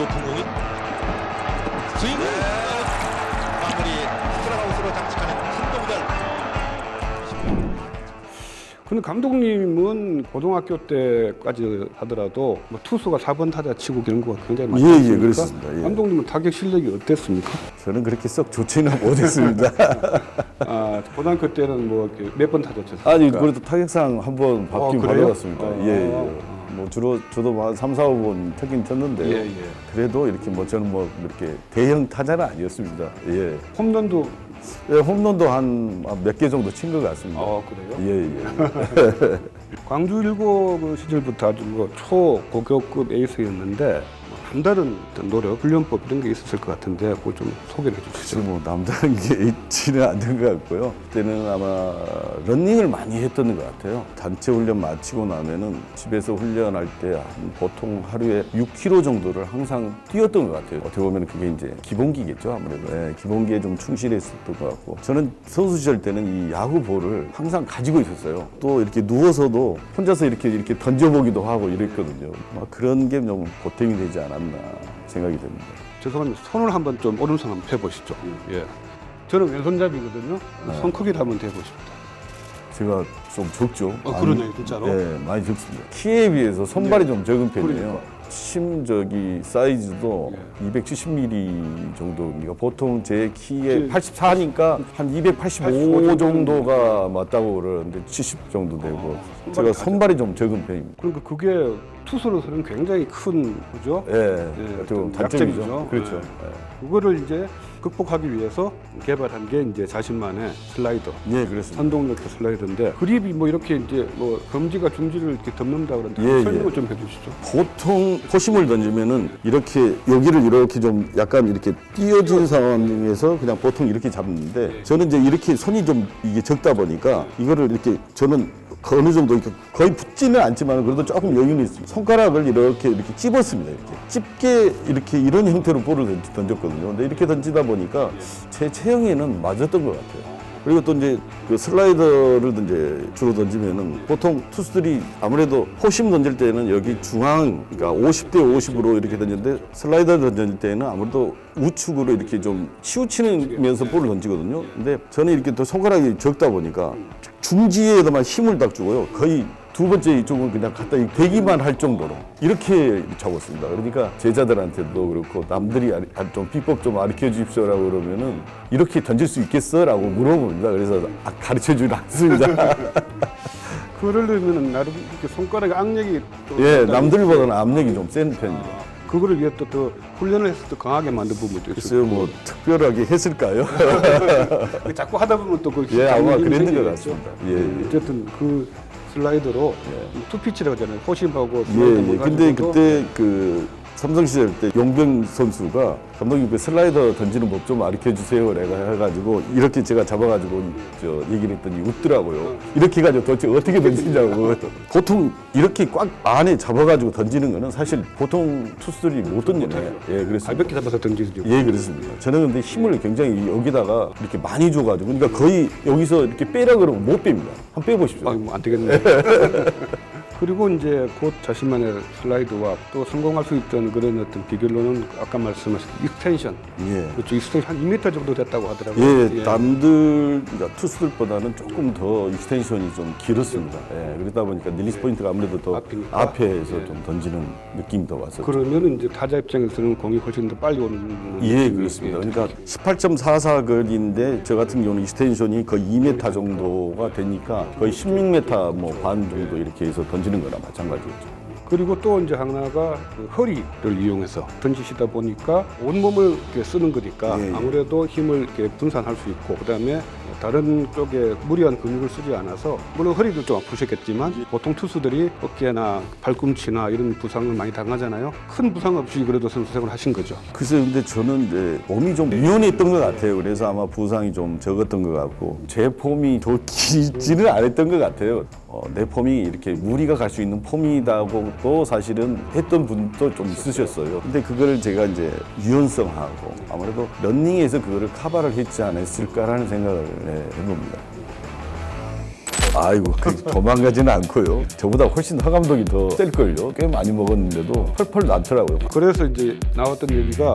높은 공이 스윙 마무리 스크라하우스로 장식하는 신동달. 근데 감독님은 고등학교 때까지 하더라도 뭐 투수가 4번 타자 치고 이런 거 굉장히 많이 했습니까? 그렇습니다. 예. 감독님은 타격 실력이 어땠습니까? 저는 그렇게 썩 좋지는 못했습니다. 아, 고등학교 때는 뭐 몇 번 타자 쳤습니까? 아니 그래도 타격상 한번 받긴 그래요? 받아봤습니다. 뭐 주로 저도 한 3, 4, 5번 쳤긴 쳤는데요. 예. 그래도 이렇게 뭐 저는 뭐 이렇게 대형 타자는 아니었습니다. 예. 홈런도 예, 홈런도 한 몇 개 정도 친 것 같습니다. 그래요? 예. 광주 일고 그 시절부터 아주 뭐 초고교급 에이스였는데 뭐 남다른 어떤 노력, 훈련법 이런 게 있었을 것 같은데 그걸 좀 소개해 주시죠. 지금 뭐 남다른 게 있지는 않는 것 같고요. 그때는 아마 러닝을 많이 했던 것 같아요. 단체 훈련 마치고 나면은 집에서 훈련할 때 보통 하루에 6km 정도를 항상 뛰었던 것 같아요. 어떻게 보면 그게 이제 기본기겠죠, 아무래도. 예, 기본기에 좀 충실했었던 것 같고. 저는 선수 시절 때는 이 야구볼을 항상 가지고 있었어요. 또 이렇게 누워서도 혼자서 이렇게 던져보기도 하고 이랬거든요. 막 그런 게 좀 보탬이 되지 않았나 생각이 됩니다. 죄송합니다. 손을 한번 좀 오른손 한번 펴보시죠. 예. 저는 왼손잡이거든요. 손 크기를 한번 대보십니다. 제가 좀 적죠. 그러네요, 진짜로. 네, 많이 적습니다. 키에 비해서 손발이 좀 적은 편이에요. 그러니까. 심 사이즈도 270mm 정도입니다. 보통 제 키에 84니까 한 285 정도가 맞다고 그러는데 70 정도 되고 제가 손발이 좀 적은 편입니다. 그러니까 그게 투수로서는 굉장히 큰 그죠? 예, 어떤 좀 단점이죠. 약점이죠. 그렇죠. 예. 그거를 이제 극복하기 위해서 개발한 게 이제 자신만의 슬라이더. 예, 그렇습니다. 선동력의 슬라이더인데 그립이 뭐 이렇게 이제 뭐 검지가 중지를 이렇게 덮는다 그러는데 예, 설명을 좀 해주시죠. 보통 포심을 던지면은 이렇게 여기를 이렇게 좀 약간 이렇게 띄어진 상황에서 그냥 보통 이렇게 잡는데 저는 이제 이렇게 손이 좀 이게 적다 보니까 이거를 이렇게 저는 어느 정도 이렇게 거의 붙지는 않지만 그래도 조금 여유는 있습니다. 손가락을 이렇게 찝었습니다. 이렇게 찝게 이렇게 이런 형태로 볼을 던졌거든요. 근데 이렇게 던지다 보니까 제 체형에는 맞았던 것 같아요. 그리고 또 이제 그 슬라이더를 이제 주로 던지면은 보통 투수들이 아무래도 포심 던질 때는 여기 중앙, 그러니까 50대 50으로 이렇게 던지는데 슬라이더 던질 때는 아무래도 우측으로 이렇게 좀 치우치면서 볼을 던지거든요. 근데 저는 이렇게 또 손가락이 적다 보니까 중지에다만 힘을 딱 주고요. 거의 두 번째 이쪽은 그냥 갖다 대기만 할 정도로 이렇게 잡았습니다. 그러니까 제자들한테도 그렇고 남들이 좀 비법 좀 가르쳐 주십시오라고 그러면은 이렇게 던질 수 있겠어? 라고 물어봅니다. 그래서 가르쳐 주지 않습니다. 그러려면 나름 이렇게 손가락에 악력이 또 예, 남들보다는 압력이 좀 센 편입니다. 그거를 위해 또 더 훈련을 해서 더 강하게 만든 부분도 글쎄요, 있어요. 뭐 특별하게 했을까요? 자꾸 하다 보면 또그 예, 아마 그랬는 것 같습니다. 예. 어쨌든 그 슬라이더로 투피치라고 하잖아요. 포심하고 예. 근데 그때 그 삼성 시절 때 용병 선수가 감독님 그 슬라이더 던지는 법 좀 가르쳐 주세요. 내가 해가지고 이렇게 제가 잡아가지고 얘기를 했더니 웃더라고요. 이렇게 해가지고 도대체 어떻게 던지냐고. 보통 이렇게 꽉 안에 잡아가지고 던지는 거는 사실 보통 투수들이 못 던지네요. 예, 그렇습니다. 가볍게 잡아서 던지죠. 예, 그렇습니다. 저는 근데 힘을 굉장히 여기다가 이렇게 많이 줘가지고 그러니까 거의 여기서 이렇게 빼라 그러면 못 뺍니다. 한번 빼보십시오. 뭐안 되겠네. 그리고 이제 곧 자신만의 슬라이드와 또 성공할 수 있던 그런 어떤 비결로는 아까 말씀하신 익스텐션. 예. 그렇죠. 익스텐션 한 2m 정도 됐다고 하더라고요. 예, 남들, 그러니까 투수들보다는 조금 더 익스텐션이 좀 길었습니다. 예, 그러다 보니까 릴리스 포인트가 아무래도 더 앞이니까. 앞에서 좀 던지는 느낌이 더 왔었죠. 그러면 이제 타자 입장에서는 공이 훨씬 더 빨리 오는. 예, 느낌이, 그렇습니다. 예. 그러니까 18.44 거리인데 저 같은 경우는 익스텐션이 거의 2m 정도가 되니까 거의 16m 뭐 반 정도 이렇게 해서 던지는 거나 마찬가지였죠. 그리고 또 이제 하나가 그 허리를 이용해서 던지시다 보니까 온몸을 이렇게 쓰는 거니까 예, 예. 아무래도 힘을 이렇게 분산할 수 있고 그다음에 다른 쪽에 무리한 근육을 쓰지 않아서 물론 허리도 좀 아프셨겠지만 보통 투수들이 어깨나 팔꿈치나 이런 부상을 많이 당하잖아요. 큰 부상 없이 그래도 선수 생활을 하신 거죠. 글쎄요, 근데 저는 이제 몸이 좀 유연했던 것 같아요. 그래서 아마 부상이 좀 적었던 것 같고 제 폼이 좋지는 않았던 것 같아요. 내 폼이 이렇게 무리가 갈 수 있는 폼이다고도 사실은 했던 분도 좀 있으셨어요. 근데 그거를 제가 이제 유연성하고 아무래도 러닝에서 그거를 커버를 했지 않았을까라는 생각을 해봅니다. 아이고 도망가지는 않고요. 저보다 훨씬 허 감독이 더 셀걸요. 꽤 많이 먹었는데도 펄펄 나더라고요. 그래서 이제 나왔던 얘기가